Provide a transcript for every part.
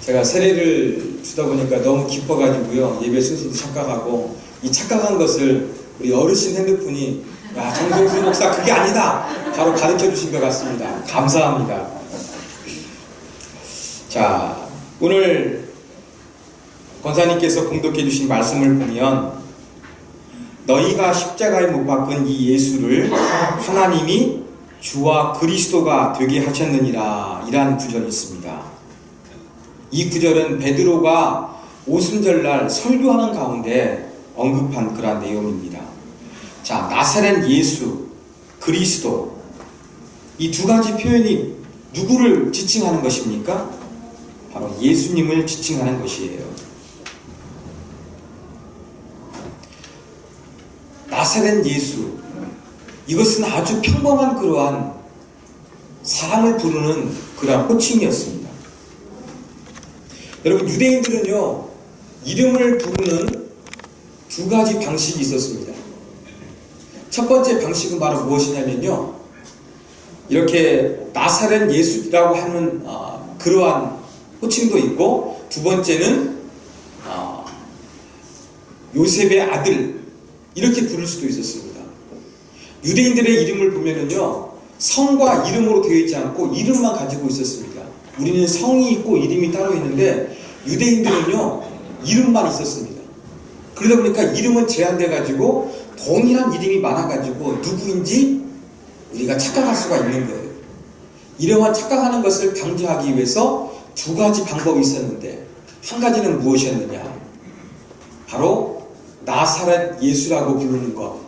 제가 세례를 주다 보니까 너무 기뻐가지고요. 예배 순서도 착각하고, 이 착각한 것을 우리 어르신 핸드폰이, 야, 정성수 목사 그게 아니다! 바로 가르쳐 주신 것 같습니다. 감사합니다. 자, 오늘 권사님께서 공독해 주신 말씀을 보면, 너희가 십자가에 못 박은 이 예수를 하나님이 주와 그리스도가 되게 하셨느니라, 이란 구절이 있습니다. 이 구절은 베드로가 오순절날 설교하는 가운데 언급한 그러한 내용입니다. 자, 나사렛 예수, 그리스도, 이 두 가지 표현이 누구를 지칭하는 것입니까? 바로 예수님을 지칭하는 것이에요. 나사렛 예수, 이것은 아주 평범한 그러한 사람을 부르는 그러한 호칭이었습니다. 여러분, 유대인들은요, 이름을 부르는 두 가지 방식이 있었습니다. 첫 번째 방식은 바로 무엇이냐면요, 이렇게 나사렛 예수라고 하는 그러한 호칭도 있고, 두 번째는 요셉의 아들, 이렇게 부를 수도 있었습니다. 유대인들의 이름을 보면은요, 성과 이름으로 되어 있지 않고 이름만 가지고 있었습니다. 우리는 성이 있고 이름이 따로 있는데 유대인들은요, 이름만 있었습니다. 그러다 보니까 이름은 제한돼가지고 동일한 이름이 많아가지고 누구인지 우리가 착각할 수가 있는 거예요. 이러한 착각하는 것을 방지하기 위해서 두 가지 방법이 있었는데, 한 가지는 무엇이었느냐, 바로 나사렛 예수라고 부르는 것,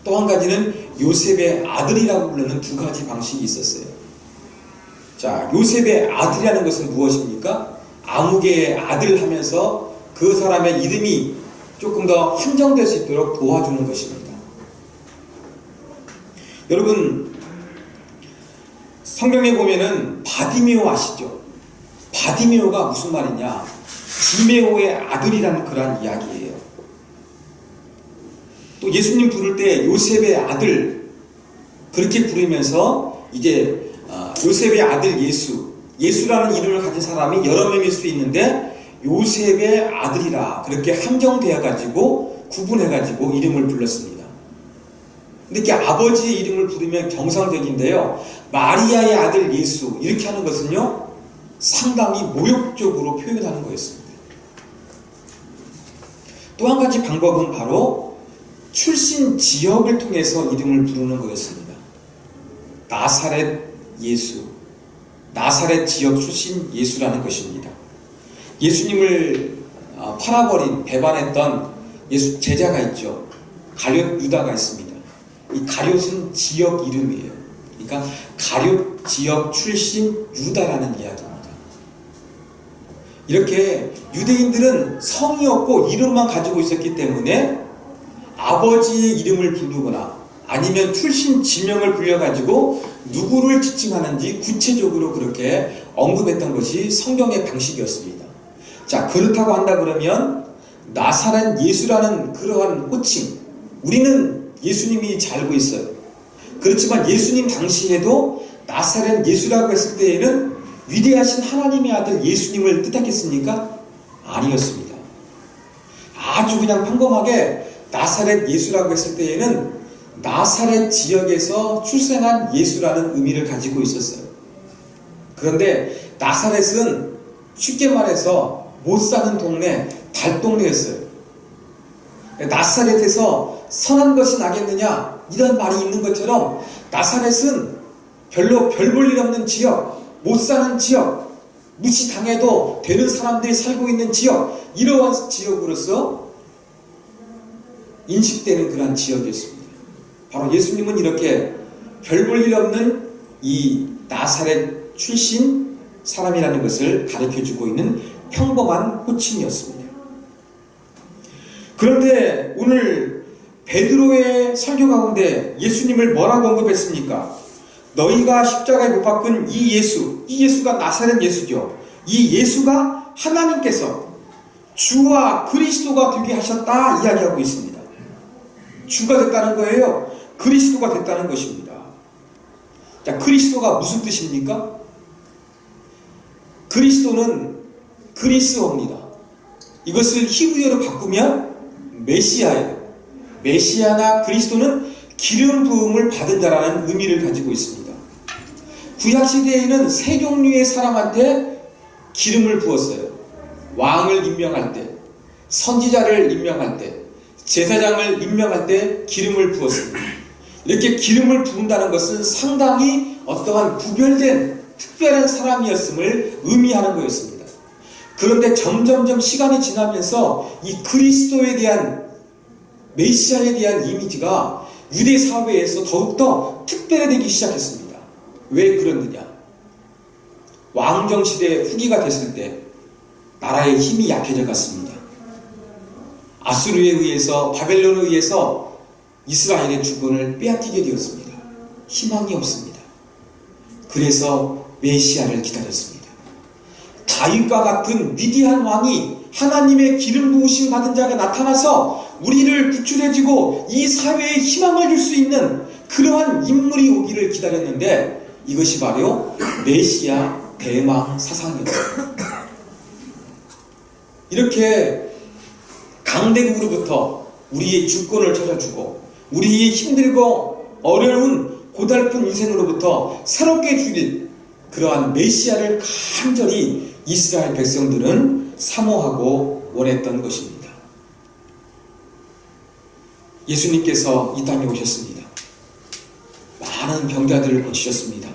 또 한 가지는 요셉의 아들이라고 부르는 두 가지 방식이 있었어요. 자, 요셉의 아들이라는 것은 무엇입니까? 아무개의 아들 하면서 그 사람의 이름이 조금 더 한정될 수 있도록 도와주는 것입니다. 여러분, 성경에 보면은 바디메오 아시죠? 바디메오가 무슨 말이냐? 디메오의 아들이라는 그러한 이야기예요. 또 예수님 부를 때 요셉의 아들, 그렇게 부르면서 이제 요셉의 아들 예수, 예수라는 이름을 가진 사람이 여러 명일 수 있는데 요셉의 아들이라 그렇게 한정되어 가지고 구분해 가지고 이름을 불렀습니다. 근데 이렇게 아버지의 이름을 부르면 정상적인데요, 마리아의 아들 예수 이렇게 하는 것은요, 상당히 모욕적으로 표현하는 거였습니다. 또 한 가지 방법은 바로 출신 지역을 통해서 이름을 부르는 거였습니다. 나사렛 예수, 나사렛 지역 출신 예수라는 것입니다. 예수님을 팔아버린, 배반했던 예수 제자가 있죠. 가룟 유다가 있습니다. 이 가룟은 지역 이름이에요. 그러니까 가룟 지역 출신 유다라는 이야기입니다. 이렇게 유대인들은 성이 없고 이름만 가지고 있었기 때문에 아버지의 이름을 부르거나 아니면 출신 지명을 불려가지고 누구를 지칭하는지 구체적으로 그렇게 언급했던 것이 성경의 방식이었습니다. 자, 그렇다고 한다 그러면 나사렛 예수라는 그러한 호칭, 우리는 예수님이 잘 알고 있어요. 그렇지만 예수님 당시에도 나사렛 예수라고 했을 때에는 위대하신 하나님의 아들 예수님을 뜻하겠습니까? 아니었습니다. 아주 그냥 평범하게 나사렛 예수라고 했을 때에는 나사렛 지역에서 출생한 예수라는 의미를 가지고 있었어요. 그런데 나사렛은 쉽게 말해서 못 사는 동네, 달동네였어요. 나사렛에서 선한 것이 나겠느냐, 이런 말이 있는 것처럼 나사렛은 별로 별 볼 일 없는 지역, 못 사는 지역, 무시당해도 되는 사람들이 살고 있는 지역, 이러한 지역으로서 인식되는 그러한 지역이었습니다. 바로 예수님은 이렇게 별 볼 일 없는 이 나사렛 출신 사람이라는 것을 가르쳐주고 있는 평범한 호칭이었습니다. 그런데 오늘 베드로의 설교 가운데 예수님을 뭐라고 언급했습니까? 너희가 십자가에 못 박은 이 예수가 나사렛 예수죠. 이 예수가 하나님께서 주와 그리스도가 되게 하셨다 이야기하고 있습니다. 주가 됐다는 거예요. 그리스도가 됐다는 것입니다. 자, 그리스도가 무슨 뜻입니까? 그리스도는 그리스도입니다. 이것을 히브리어로 바꾸면 메시아예요. 메시아나 그리스도는 기름 부음을 받은 자라는 의미를 가지고 있습니다. 구약시대에는 세 종류의 사람한테 기름을 부었어요. 왕을 임명할 때, 선지자를 임명할 때, 제사장을 임명할 때 기름을 부었습니다. 이렇게 기름을 부은다는 것은 상당히 어떠한 구별된 특별한 사람이었음을 의미하는 거였습니다. 그런데 점점점 시간이 지나면서 이 그리스도에 대한, 메시아에 대한 이미지가 유대 사회에서 더욱더 특별해지기 시작했습니다. 왜 그랬느냐? 왕정시대 후기가 됐을 때 나라의 힘이 약해져 갔습니다. 아수르에 의해서, 바벨론에 의해서 이스라엘의 주권을 빼앗기게 되었습니다. 희망이 없습니다. 그래서 메시아를 기다렸습니다. 다윗과 같은 위대한 왕이 하나님의 기름 부으심 받은 자가 나타나서 우리를 구출해주고 이 사회에 희망을 줄 수 있는 그러한 인물이 오기를 기다렸는데 이것이 바로 메시아 대망 사상입니다. 이렇게 강대국으로부터 우리의 주권을 찾아주고 우리의 힘들고 어려운 고달픈 인생으로부터 새롭게 주길 그러한 메시아를 간절히 이스라엘 백성들은 사모하고 원했던 것입니다. 예수님께서 이 땅에 오셨습니다. 많은 병자들을 고치셨습니다.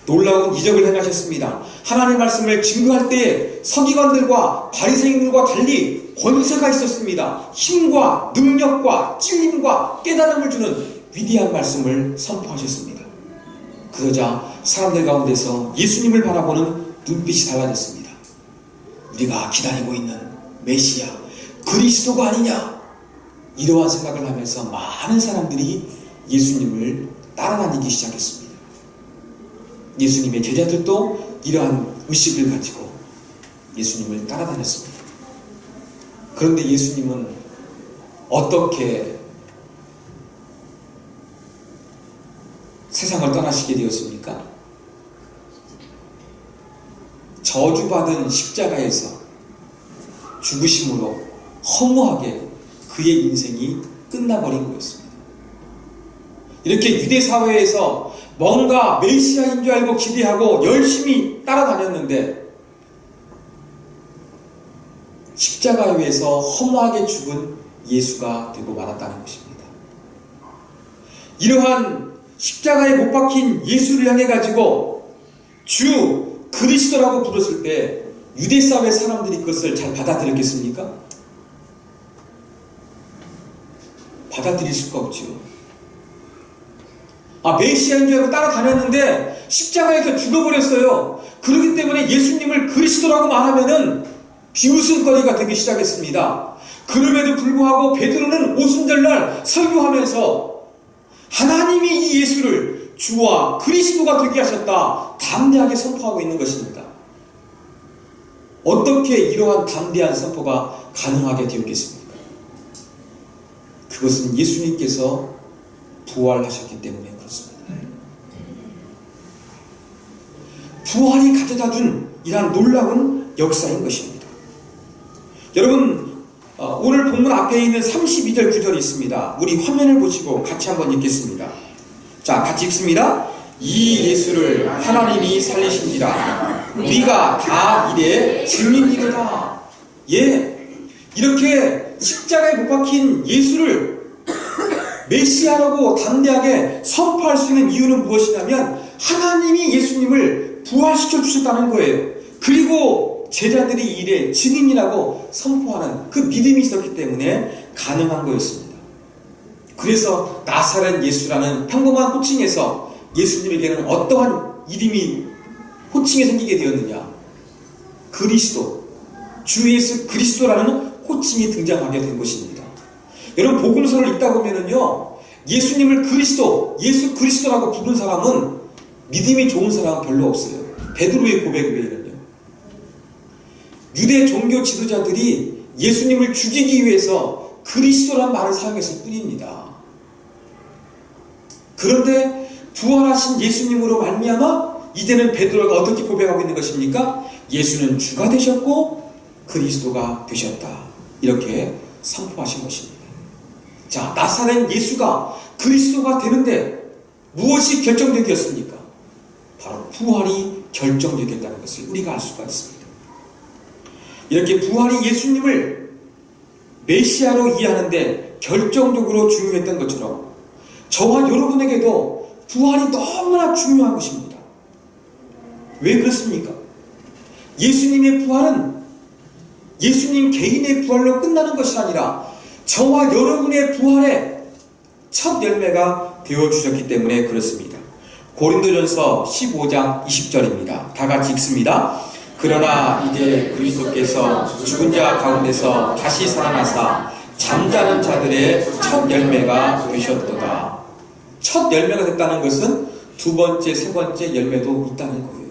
놀라운 이적을 행하셨습니다. 하나님의 말씀을 증거할 때에 서기관들과 바리새인들과 달리 권세가 있었습니다. 힘과 능력과 찔림과 깨달음을 주는 위대한 말씀을 선포하셨습니다. 그러자 사람들 가운데서 예수님을 바라보는 눈빛이 달라졌습니다. 우리가 기다리고 있는 메시아 그리스도가 아니냐, 이러한 생각을 하면서 많은 사람들이 예수님을 따라다니기 시작했습니다. 예수님의 제자들도 이러한 의식을 가지고 예수님을 따라다녔습니다. 그런데 예수님은 어떻게 세상을 떠나시게 되었습니까? 저주받은 십자가에서 죽으심으로 허무하게 그의 인생이 끝나버린 거였습니다. 이렇게 유대 사회에서 뭔가 메시아인 줄 알고 기대하고 열심히 따라다녔는데 십자가 위에서 허무하게 죽은 예수가 되고 말았다는 것입니다. 이러한 십자가에 못 박힌 예수를 향해 가지고 주 그리스도라고 부르실 때 유대 사회 사람들이 그것을 잘 받아들였겠습니까? 받아들일 수가 없지요. 메시아인 줄 알고 따라다녔는데 십자가에서 죽어버렸어요. 그렇기 때문에 예수님을 그리스도라고 말하면은 비웃음거리가 되기 시작했습니다. 그럼에도 불구하고 베드로는 오순절날 설교하면서 하나님이 이 예수를 주와 그리스도가 되게 하셨다 담대하게 선포하고 있는 것입니다. 어떻게 이러한 담대한 선포가 가능하게 되었겠습니까? 그것은 예수님께서 부활하셨기 때문에 그렇습니다. 부활이 가져다 준 이러한 놀라운 역사인 것입니다. 여러분, 오늘 본문 앞에 있는 32절 9절이 있습니다. 우리 화면을 보시고 같이 한번 읽겠습니다. 자, 같이 읽습니다. 이 예수를 하나님이 살리신지라 우리가 다 이래 증인이로다. 예, 이렇게 십자가에 못 박힌 예수를 메시아라고 담대하게 선포할 수 있는 이유는 무엇이냐면 하나님이 예수님을 부활시켜 주셨다는 거예요. 그리고 제자들이 이 일에 증인이라고 선포하는 그 믿음이 있었기 때문에 가능한 거였습니다. 그래서 나사렛 예수라는 평범한 호칭에서 예수님에게는 어떠한 이름이 호칭이 생기게 되었느냐? 그리스도, 주 예수 그리스도라는 호칭이 등장하게 된 것입니다. 여러분, 복음서를 읽다 보면은요, 예수님을 그리스도, 예수 그리스도라고 부른 사람은 믿음이 좋은 사람은 별로 없어요. 베드로의 고백 외에는요. 유대 종교 지도자들이 예수님을 죽이기 위해서 그리스도라는 말을 사용했을 뿐입니다. 그런데 부활하신 예수님으로 말미암아 이제는 베드로가 어떻게 고백하고 있는 것입니까? 예수는 주가 되셨고 그리스도가 되셨다. 이렇게 선포하신 것입니다. 자, 나사렛 예수가 그리스도가 되는데 무엇이 결정적이었습니까? 바로 부활이 결정적이었다는 것을 우리가 알 수가 있습니다. 이렇게 부활이 예수님을 메시아로 이해하는데 결정적으로 중요했던 것처럼 저와 여러분에게도 부활이 너무나 중요한 것입니다. 왜 그렇습니까? 예수님의 부활은 예수님 개인의 부활로 끝나는 것이 아니라 저와 여러분의 부활의 첫 열매가 되어주셨기 때문에 그렇습니다. 고린도전서 15장 20절입니다. 다 같이 읽습니다. 그러나 이제 그리스도께서 죽은 자 가운데서 다시 살아나사 잠자는 자들의 첫 열매가 되셨도다. 첫 열매가 됐다는 것은 두 번째, 세 번째 열매도 있다는 거예요.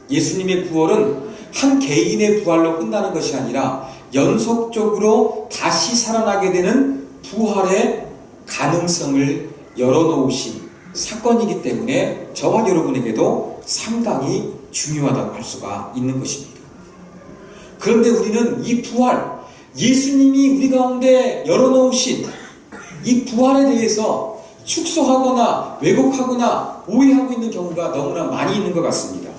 예수님의 부활은 한 개인의 부활로 끝나는 것이 아니라 연속적으로 다시 살아나게 되는 부활의 가능성을 열어놓으신 사건이기 때문에 저와 여러분에게도 상당히 중요하다고 할 수가 있는 것입니다. 그런데 우리는 이 부활, 예수님이 우리 가운데 열어놓으신 이 부활에 대해서 축소하거나 왜곡하거나 오해하고 있는 경우가 너무나 많이 있는 것 같습니다.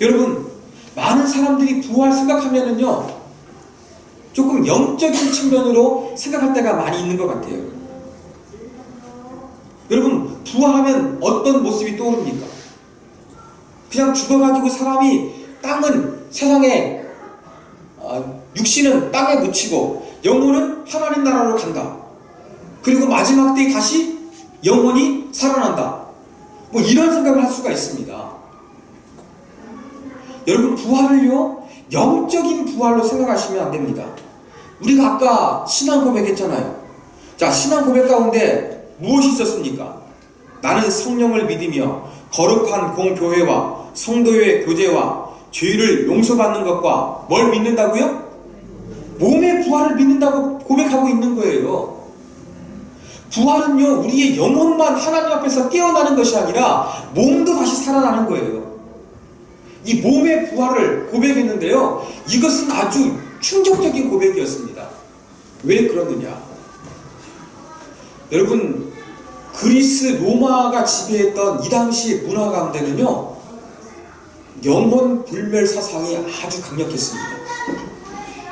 여러분, 많은 사람들이 부활 생각하면은요, 조금 영적인 측면으로 생각할 때가 많이 있는 것 같아요. 여러분, 부활하면 어떤 모습이 떠오릅니까? 그냥 죽어가지고 사람이 땅은 세상에, 육신은 땅에 묻히고 영혼은 하나님 나라로 간다. 그리고 마지막 때에 다시 영혼이 살아난다. 뭐 이런 생각을 할 수가 있습니다. 여러분, 부활을요, 영적인 부활로 생각하시면 안 됩니다. 우리가 아까 신앙 고백했잖아요. 자, 신앙 고백 가운데 무엇이 있었습니까? 나는 성령을 믿으며 거룩한 공교회와 성도의 교제와 죄를 용서받는 것과 뭘 믿는다고요? 몸의 부활을 믿는다고 고백하고 있는 거예요. 부활은요, 우리의 영혼만 하나님 앞에서 깨어나는 것이 아니라 몸도 다시 살아나는 거예요. 이 몸의 부활을 고백했는데요, 이것은 아주 충격적인 고백이었습니다. 왜 그러느냐? 여러분, 그리스 로마가 지배했던 이 당시의 문화 가운데는요, 영혼 불멸 사상이 아주 강력했습니다.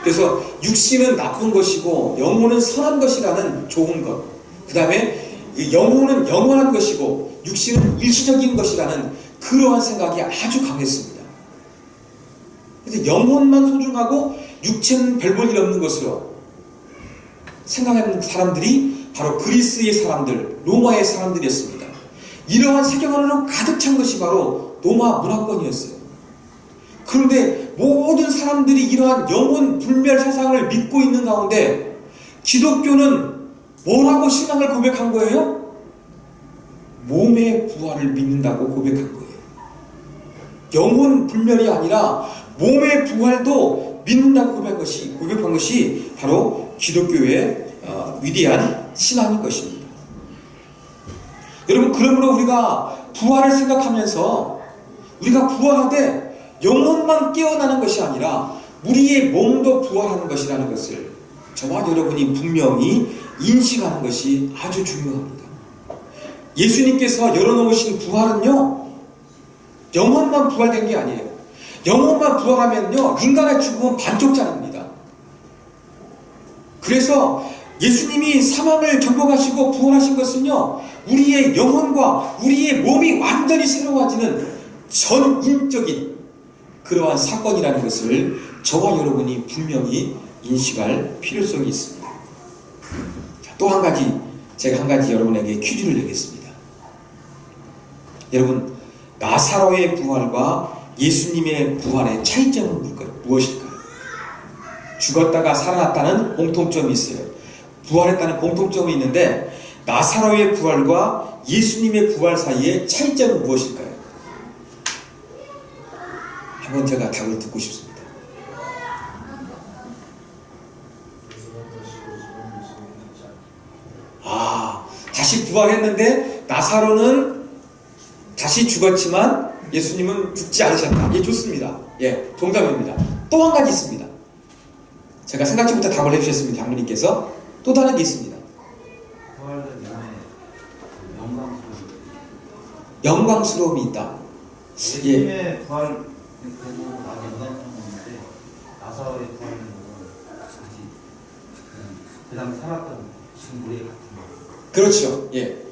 그래서 육신은 나쁜 것이고 영혼은 선한 것이라는 좋은 것, 그 다음에 영혼은 영원한 것이고 육신은 일시적인 것이라는 그러한 생각이 아주 강했습니다. 그래서 영혼만 소중하고 육체는 별 볼 일 없는 것으로 생각하는 사람들이 바로 그리스의 사람들, 로마의 사람들이었습니다. 이러한 세계관으로 가득 찬 것이 바로 로마 문화권이었어요. 그런데 모든 사람들이 이러한 영혼 불멸 사상을 믿고 있는 가운데 기독교는 뭐라고 신앙을 고백한 거예요? 몸의 부활을 믿는다고 고백한 거예요. 영혼 불멸이 아니라 몸의 부활도 믿는다고 고백한 것이 바로 기독교의 위대한 신앙인 것입니다. 여러분, 그러므로 우리가 부활을 생각하면서 우리가 부활하되 영혼만 깨어나는 것이 아니라 우리의 몸도 부활하는 것이라는 것을 저와 여러분이 분명히 인식하는 것이 아주 중요합니다. 예수님께서 열어놓으신 부활은요, 영혼만 부활된 게 아니에요. 영혼만 부활하면요, 인간의 죽음은 반쪽짜리입니다. 그래서 예수님이 사망을 정복하시고 부활하신 것은요, 우리의 영혼과 우리의 몸이 완전히 새로워지는 전인적인 그러한 사건이라는 것을 저와 여러분이 분명히 인식할 필요성이 있습니다. 또 한 가지, 제가 한 가지 여러분에게 퀴즈를 내겠습니다. 여러분, 나사로의 부활과 예수님의 부활의 차이점은 무엇일까요? 죽었다가 살아났다는 공통점이 있어요. 부활했다는 공통점이 있는데 나사로의 부활과 예수님의 부활 사이의 차이점은 무엇일까요? 한번 제가 답을 듣고 싶습니다. 다시 부활했는데 나사로는 다시 죽었지만 예수님은 죽지 않으셨다. 예, 좋습니다. 예, 동감입니다. 또 한 가지 있습니다. 제가 생각지 못한 답을 해주셨습니다. 장로님께서. 또 다른 게 있습니다. 영광스러움이 있다. 예수님의 부활 그리고 나중에 영광스러움인데 나사로의 부활은 아직 그 다음에 살았던 지금 우리의 같은 거. 그렇죠. 예.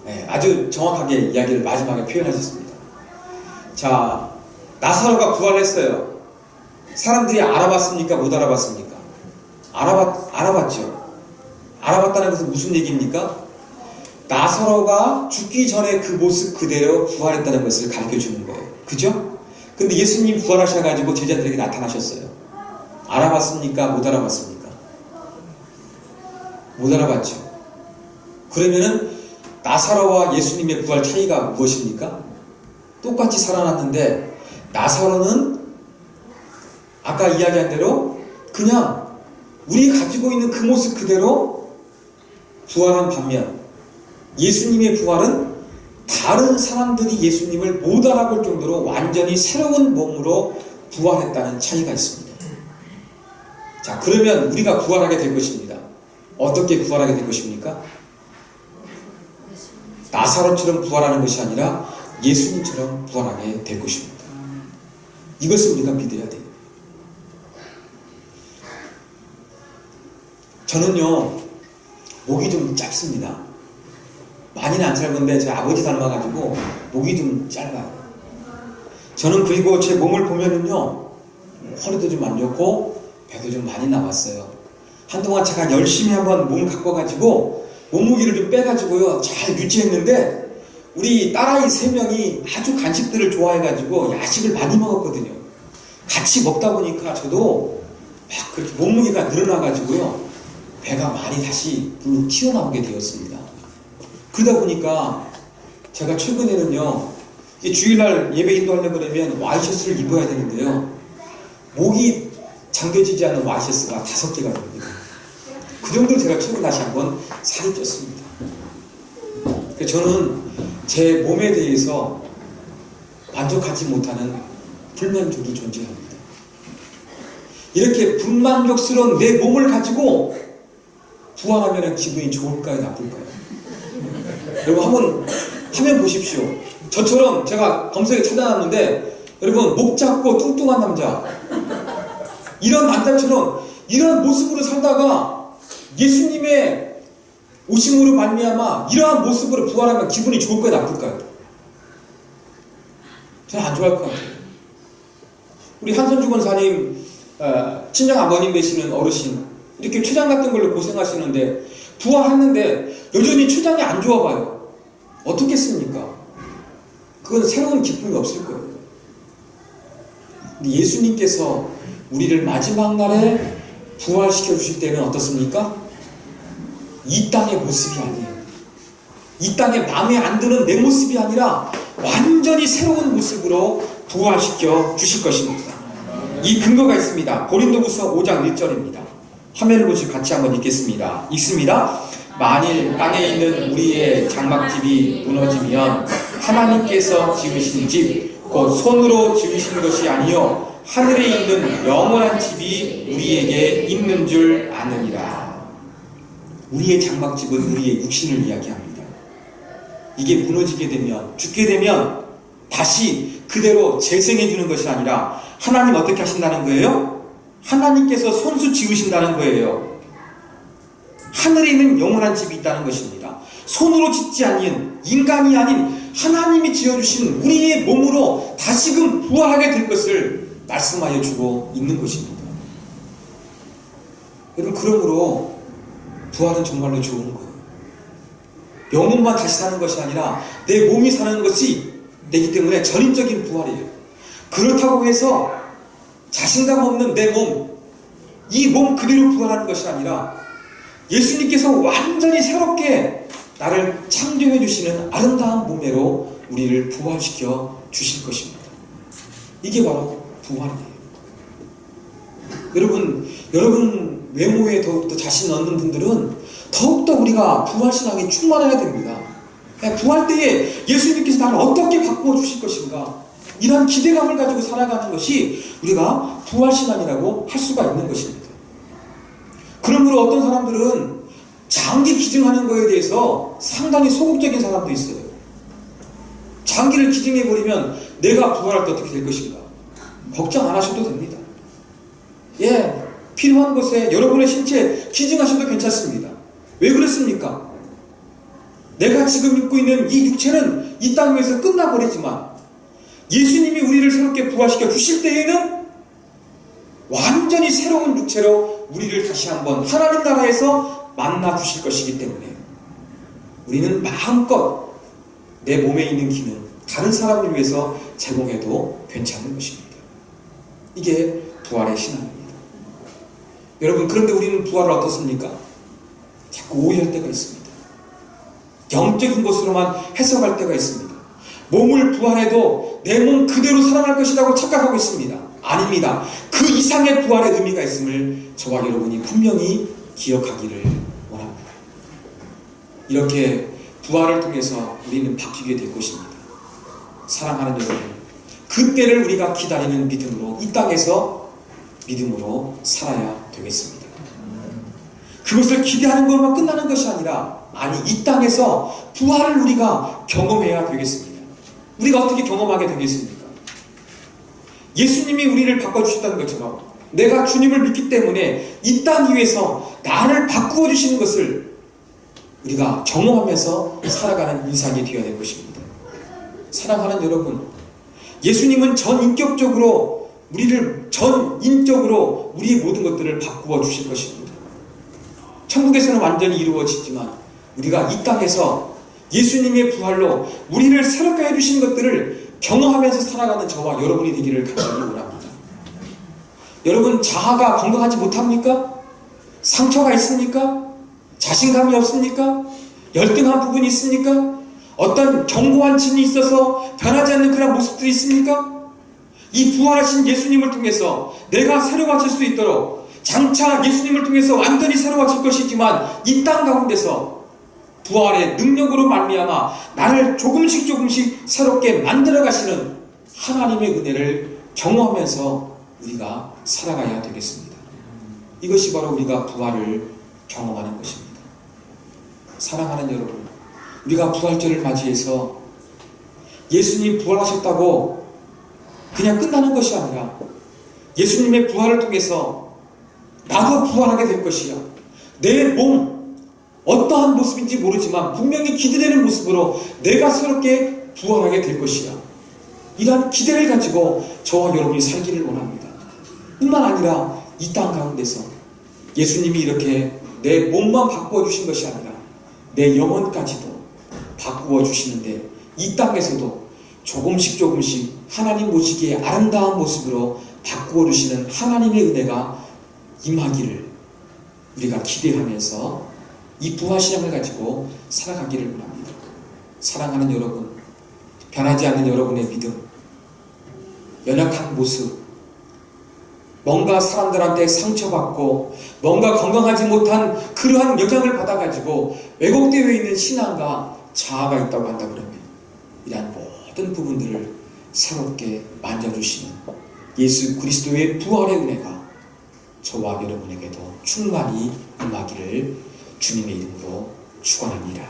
예, 아주 정확하게 이야기를 마지막에 표현하셨습니다. 자, 나사로가 부활했어요. 사람들이 알아봤습니까? 못 알아봤습니까? 알아봤죠. 알아봤다는 것은 무슨 얘기입니까? 나사로가 죽기 전에 그 모습 그대로 부활했다는 것을 가르쳐 주는 거예요. 그죠? 근데 예수님 부활하셔가지고 제자들에게 나타나셨어요. 알아봤습니까? 못 알아봤습니까? 못 알아봤죠. 그러면은 나사로와 예수님의 부활 차이가 무엇입니까? 똑같이 살아났는데 나사로는 아까 이야기한 대로 그냥 우리 가지고 있는 그 모습 그대로 부활한 반면 예수님의 부활은 다른 사람들이 예수님을 못 알아볼 정도로 완전히 새로운 몸으로 부활했다는 차이가 있습니다. 자, 그러면 우리가 부활하게 될 것입니다. 어떻게 부활하게 될 것입니까? 나사로처럼 부활하는 것이 아니라 예수님처럼 부활하게 될 것입니다. 이것을 우리가 믿어야 돼요. 저는요, 목이 좀 짧습니다. 많이는 안 짧은데 제 아버지 닮아가지고 목이 좀 짧아요. 저는 그리고 제 몸을 보면은요, 허리도 좀 안 좋고 배도 좀 많이 나왔어요. 한동안 제가 열심히 한번 몸을 가꿔가지고 몸무게를 좀 빼가지고요 잘 유지했는데 우리 딸아이 3명이 아주 간식들을 좋아해가지고 야식을 많이 먹었거든요. 같이 먹다 보니까 저도 막 그렇게 몸무게가 늘어나가지고요 배가 많이 다시 불룩 튀어나오게 되었습니다. 그러다 보니까 제가 최근에는요 이제 주일날 예배 인도하려고 그러면 와이셔츠를 입어야 되는데요 목이 잠겨지지 않은 와이셔츠가 5개가 됩니다. 그 정도로 제가 최근 다시 한번 살이 쪘습니다. 저는 제 몸에 대해서 만족하지 못하는 불만족이 존재합니다. 이렇게 불만족스러운 내 몸을 가지고 부활하면 기분이 좋을까요? 나쁠까요? 여러분 한번 화면 보십시오. 저처럼 제가 검색에 찾아놨는데 여러분 목 작고 뚱뚱한 남자 이런 남자처럼 이런 모습으로 살다가 예수님의 오심으로 말미암아 이러한 모습으로 부활하면 기분이 좋을까요? 나쁠까요? 저는 안 좋아할 것 같아요. 우리 한선주 권사님 친정 아버님 되시는 어르신 이렇게 췌장 같은 걸로 고생하시는데 부활했는데 여전히 췌장이 안 좋아 봐요. 어떻겠습니까? 그건 새로운 기쁨이 없을 거예요. 예수님께서 우리를 마지막 날에 부활시켜 주실 때는 어떻습니까? 이 땅의 모습이 아니에요. 이 땅에 마음에 안 드는 내 모습이 아니라 완전히 새로운 모습으로 부활시켜 주실 것입니다. 이 근거가 있습니다. 고린도후서 5장 1절입니다. 화면을 보시고 같이 한번 읽겠습니다. 읽습니다. 만일 땅에 있는 우리의 장막집이 무너지면 하나님께서 지으신 집 곧 손으로 지으신 것이 아니요 하늘에 있는 영원한 집이 우리에게 있는 줄 아느니라. 우리의 장막집은 우리의 육신을 이야기합니다. 이게 무너지게 되면 죽게 되면 다시 그대로 재생해 주는 것이 아니라 하나님 어떻게 하신다는 거예요? 하나님께서 손수 지으신다는 거예요. 하늘에 있는 영원한 집이 있다는 것입니다. 손으로 짓지 아닌 인간이 아닌 하나님이 지어주신 우리의 몸으로 다시금 부활하게 될 것을 말씀하여 주고 있는 것입니다. 여러분 그러므로 부활은 정말로 좋은 거예요. 영혼만 다시 사는 것이 아니라 내 몸이 사는 것이 되기 때문에 전인적인 부활이에요. 그렇다고 해서 자신감 없는 내 몸, 이 몸 그대로 부활하는 것이 아니라 예수님께서 완전히 새롭게 나를 창조해 주시는 아름다운 몸매로 우리를 부활시켜 주실 것입니다. 이게 바로 부활이에요. 여러분 외모에 더욱더 자신 얻는 분들은 더욱더 우리가 부활신앙에 충만해야 됩니다. 부활 때에 예수님께서 나를 어떻게 바꾸어 주실 것인가 이런 기대감을 가지고 살아가는 것이 우리가 부활신앙이라고 할 수가 있는 것입니다. 그러므로 어떤 사람들은 장기 기증하는 것에 대해서 상당히 소극적인 사람도 있어요. 장기를 기증해버리면 내가 부활할 때 어떻게 될 것인가? 걱정 안 하셔도 됩니다. 예, 필요한 곳에 여러분의 신체 기증하셔도 괜찮습니다. 왜 그렇습니까? 내가 지금 입고 있는 이 육체는 이 땅 위에서 끝나버리지만 예수님이 우리를 새롭게 부활시켜 주실 때에는 완전히 새로운 육체로 우리를 다시 한번 하나님 나라에서 만나 주실 것이기 때문에 우리는 마음껏 내 몸에 있는 기능 다른 사람을 위해서 제공해도 괜찮은 것입니다. 이게 부활의 신앙입니다. 여러분, 그런데 우리는 부활을 어떻습니까? 자꾸 오해할 때가 있습니다. 영적인 것으로만 해석할 때가 있습니다. 몸을 부활해도 내 몸 그대로 살아날 것이라고 착각하고 있습니다. 아닙니다. 그 이상의 부활의 의미가 있음을 저와 여러분이 분명히 기억하기를 원합니다. 이렇게 부활을 통해서 우리는 바뀌게 될 것입니다. 사랑하는 여러분, 그때를 우리가 기다리는 믿음으로 이 땅에서 믿음으로 살아야 되겠습니다. 그것을 기대하는 것만 끝나는 것이 아니라 이 땅에서 부활을 우리가 경험해야 되겠습니다. 우리가 어떻게 경험하게 되겠습니까? 예수님이 우리를 바꿔주셨다는 것처럼 내가 주님을 믿기 때문에 이 땅 위에서 나를 바꾸어 주시는 것을 우리가 경험하면서 살아가는 인생이 되어야 될 것입니다. 사랑하는 여러분, 예수님은 전인격적으로 우리의 모든 것들을 바꾸어 주실 것입니다. 천국에서는 완전히 이루어지지만 우리가 이 땅에서 예수님의 부활로 우리를 새롭게 해주신 것들을 경험하면서 살아가는 저와 여러분이 되기를 간절히 원합니다. 여러분, 자아가 건강하지 못합니까? 상처가 있습니까? 자신감이 없습니까? 열등한 부분이 있습니까? 어떤 견고한 진이 있어서 변하지 않는 그런 모습들이 있습니까? 이 부활하신 예수님을 통해서 내가 새로워질 수 있도록 장차 예수님을 통해서 완전히 새로워질 것이지만 이 땅 가운데서 부활의 능력으로 말미암아 나를 조금씩 새롭게 만들어 가시는 하나님의 은혜를 경험하면서 우리가 살아가야 되겠습니다. 이것이 바로 우리가 부활을 경험하는 것입니다. 사랑하는 여러분, 우리가 부활절을 맞이해서 예수님 부활하셨다고 그냥 끝나는 것이 아니라 예수님의 부활을 통해서 나도 부활하게 될 것이야. 내 몸 어떠한 모습인지 모르지만 분명히 기대되는 모습으로 내가 새롭게 부활하게 될 것이야. 이런 기대를 가지고 저와 여러분이 살기를 원합니다. 뿐만 아니라 이 땅 가운데서 예수님이 이렇게 내 몸만 바꾸어 주신 것이 아니라 내 영혼까지도 바꾸어 주시는데 이 땅에서도 조금씩 하나님 보시기에 아름다운 모습으로 바꾸어 주시는 하나님의 은혜가 임하기를 우리가 기대하면서 이 부활신앙을 가지고 살아가기를 원합니다. 사랑하는 여러분, 변하지 않는 여러분의 믿음, 연약한 모습, 뭔가 사람들한테 상처받고 뭔가 건강하지 못한 그러한 영향을 받아가지고 왜곡되어 있는 신앙과 자아가 있다고 한다 그러면 이러한 모든 부분들을 새롭게 만져주시는 예수 그리스도의 부활의 은혜가 저와 여러분에게도 충만히 임하기를 주님의 이름으로 축원합니다.